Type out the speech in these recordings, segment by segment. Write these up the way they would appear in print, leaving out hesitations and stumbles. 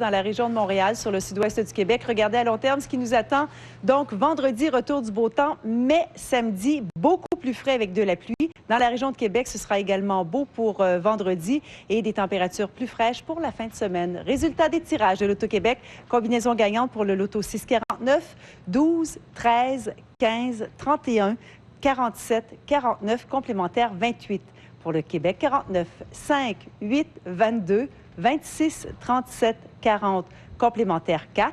dans la région de Montréal, sur le sud-ouest du Québec. Regardez à long terme ce qui nous attend. Donc, vendredi, retour du beau temps, mais samedi, beaucoup plus frais avec de la pluie. Dans la région de Québec, ce sera également beau pour vendredi et des températures plus fraîches pour la fin de semaine. Résultat des tirages de l'Auto-Québec. Combinaison gagnante pour le Loto 649, 12, 13, 15, 31, 47, 49, complémentaire 28. Pour le Québec, 49, 5, 8, 22, 26, 37, 40, complémentaire 4.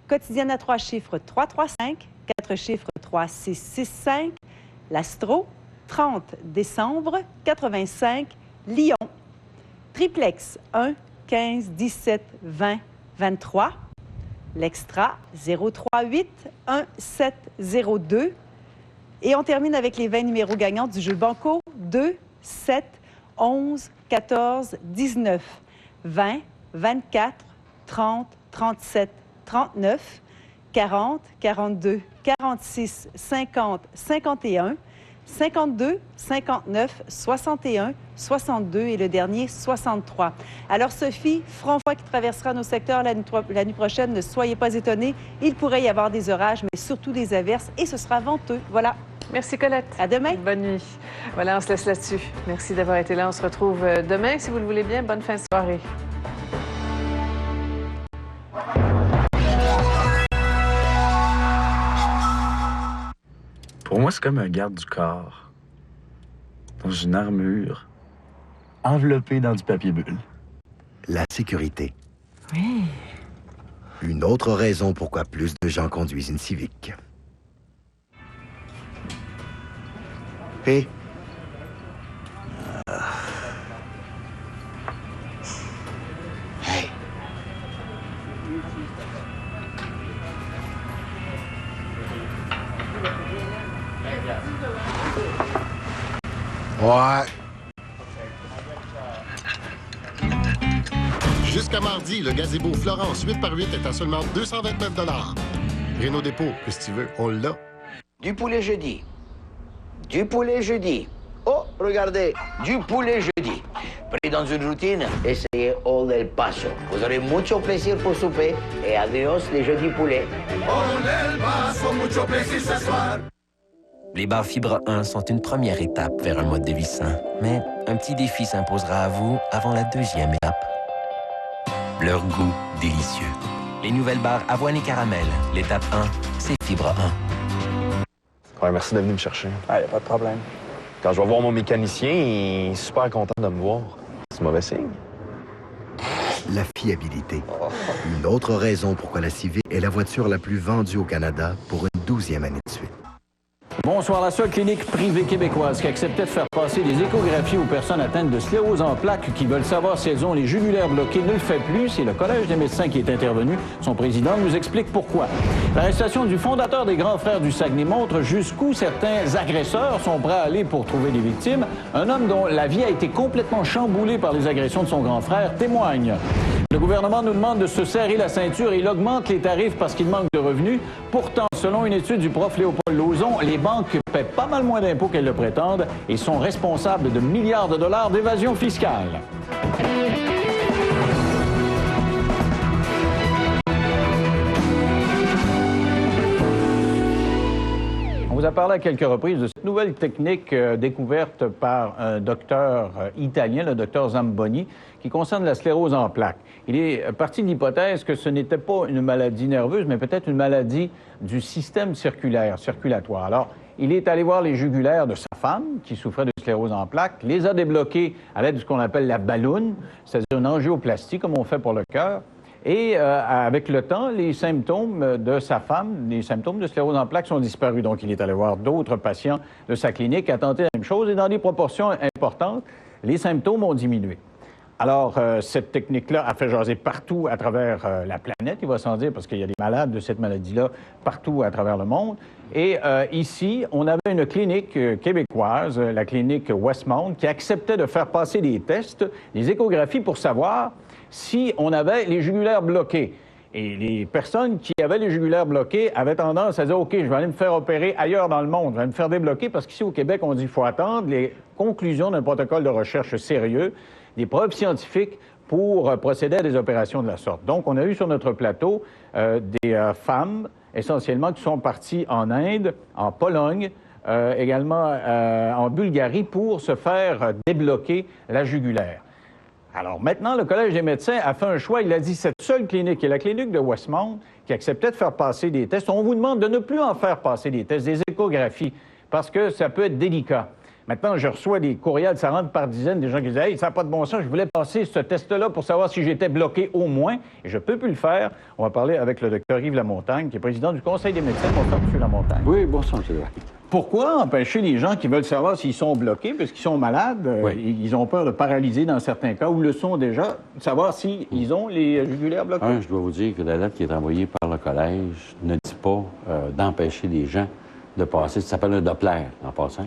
Quotidienne à 3 chiffres, 3, 3, 5, 4 chiffres, 3, 6, 6, 5. L'Astro, 30 décembre, 85, Lyon. Triplex, 1, 15, 17, 20, 23. L'Extra, 0, 3, 8, 1, 7, 0, 2. Et on termine avec les 20 numéros gagnants du jeu Banco, 2, 7, 11, 14, 19, 20, 24, 30, 37, 39, 40, 42, 46, 50, 51, 52, 59, 61, 62 et le dernier, 63. Alors, Sophie, front froid qui traversera nos secteurs la nuit prochaine. Ne soyez pas étonnés. Il pourrait y avoir des orages, mais surtout des averses et ce sera venteux. Voilà. Merci, Colette. À demain. Bonne nuit. Voilà, on se laisse là-dessus. Merci d'avoir été là. On se retrouve demain, si vous le voulez bien. Bonne fin de soirée. Pour moi, c'est comme un garde du corps, dans une armure, enveloppée dans du papier bulle. La sécurité. Oui. Une autre raison pourquoi plus de gens conduisent une Civic. Hé. Hey. Ouais. Jusqu'à mardi, le gazebo Florence 8x8 est à seulement 229 $. Renault Dépôt, qu'est-ce que tu veux, on l'a. Du poulet jeudi. Du poulet jeudi. Oh, regardez, du poulet jeudi. Pris dans une routine, essayez Old El Paso. Vous aurez mucho plaisir pour souper et adios les jeudis poulets. Old El Paso, mucho plaisir ce soir. Les bars Fibre 1 sont une première étape vers un mode de vie sain. Mais un petit défi s'imposera à vous avant la deuxième étape. Leur goût délicieux. Les nouvelles barres avoine et caramel. L'étape 1, c'est Fibre 1. Ouais, merci d'être venu me chercher. Ah, y a pas de problème. Quand je vais voir mon mécanicien, il est super content de me voir. C'est mauvais signe. La fiabilité. Une autre raison pourquoi la Civic est la voiture la plus vendue au Canada pour une 12e année de suite. Bonsoir. La seule clinique privée québécoise qui acceptait de faire passer des échographies aux personnes atteintes de sclérose en plaques qui veulent savoir si elles ont les jugulaires bloqués ne le fait plus. C'est le Collège des médecins qui est intervenu. Son président nous explique pourquoi. L'arrestation du fondateur des Grands Frères du Saguenay montre jusqu'où certains agresseurs sont prêts à aller pour trouver des victimes. Un homme dont la vie a été complètement chamboulée par les agressions de son grand frère témoigne. Le gouvernement nous demande de se serrer la ceinture et il augmente les tarifs parce qu'il manque de revenus. Pourtant, selon une étude du prof Léopold Lauzon, les banques paient pas mal moins d'impôts qu'elles le prétendent et sont responsables de milliards de dollars d'évasion fiscale. On vous a parlé à quelques reprises de cette nouvelle technique découverte par un docteur italien, le docteur Zamboni, qui concerne la sclérose en plaques. Il est parti de l'hypothèse que ce n'était pas une maladie nerveuse, mais peut-être une maladie du système circulatoire. Alors, il est allé voir les jugulaires de sa femme, qui souffrait de sclérose en plaques, les a débloqués à l'aide de ce qu'on appelle la balloune, c'est-à-dire une angioplastie, comme on fait pour le cœur. Et avec le temps, les symptômes de sa femme, les symptômes de sclérose en plaques sont disparus. Donc, il est allé voir d'autres patients de sa clinique, a tenté la même chose, et dans des proportions importantes, les symptômes ont diminué. Alors, cette technique-là a fait jaser partout à travers la planète, il va sans dire, parce qu'il y a des malades de cette maladie-là partout à travers le monde. Et ici, on avait une clinique québécoise, la clinique Westmount, qui acceptait de faire passer des tests, des échographies pour savoir si on avait les jugulaires bloqués. Et les personnes qui avaient les jugulaires bloqués avaient tendance à dire « OK, je vais aller me faire opérer ailleurs dans le monde, je vais me faire débloquer » parce qu'ici au Québec, on dit qu'il faut attendre les conclusions d'un protocole de recherche sérieux, des preuves scientifiques pour procéder à des opérations de la sorte. Donc, on a eu sur notre plateau des femmes, essentiellement, qui sont parties en Inde, en Pologne, également en Bulgarie, pour se faire débloquer la jugulaire. Alors maintenant, le Collège des médecins a fait un choix. Il a dit cette seule clinique, qui est la clinique de Westmount, qui acceptait de faire passer des tests. On vous demande de ne plus en faire passer des tests, des échographies, parce que ça peut être délicat. Maintenant, je reçois des courriels, ça rentre par dizaines, des gens qui disent « Hey, ça n'a pas de bon sens, je voulais passer ce test-là pour savoir si j'étais bloqué au moins, et je ne peux plus le faire. » On va parler avec le docteur Yves Lamontagne, qui est président du Conseil des médecins. Bonsoir, M. Lamontagne. Oui, bonsoir, M. Lamontagne. Pourquoi empêcher les gens qui veulent savoir s'ils sont bloqués, parce qu'ils sont malades, ils ont peur de paralyser dans certains cas, ou le sont déjà, de savoir s'ils ont les jugulaires bloqués? Je dois vous dire que la lettre qui est envoyée par le Collège ne dit pas d'empêcher les gens de passer, ça s'appelle un Doppler, en passant,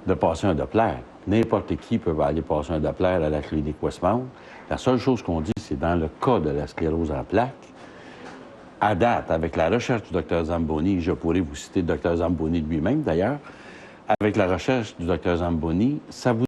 de passer un Doppler. N'importe qui peut aller passer un Doppler à la clinique Westmount. La seule chose qu'on dit, c'est dans le cas de la sclérose en plaques, à date, avec la recherche du Dr Zamboni, je pourrais vous citer le Dr Zamboni lui-même d'ailleurs, avec la recherche du Dr Zamboni, ça vous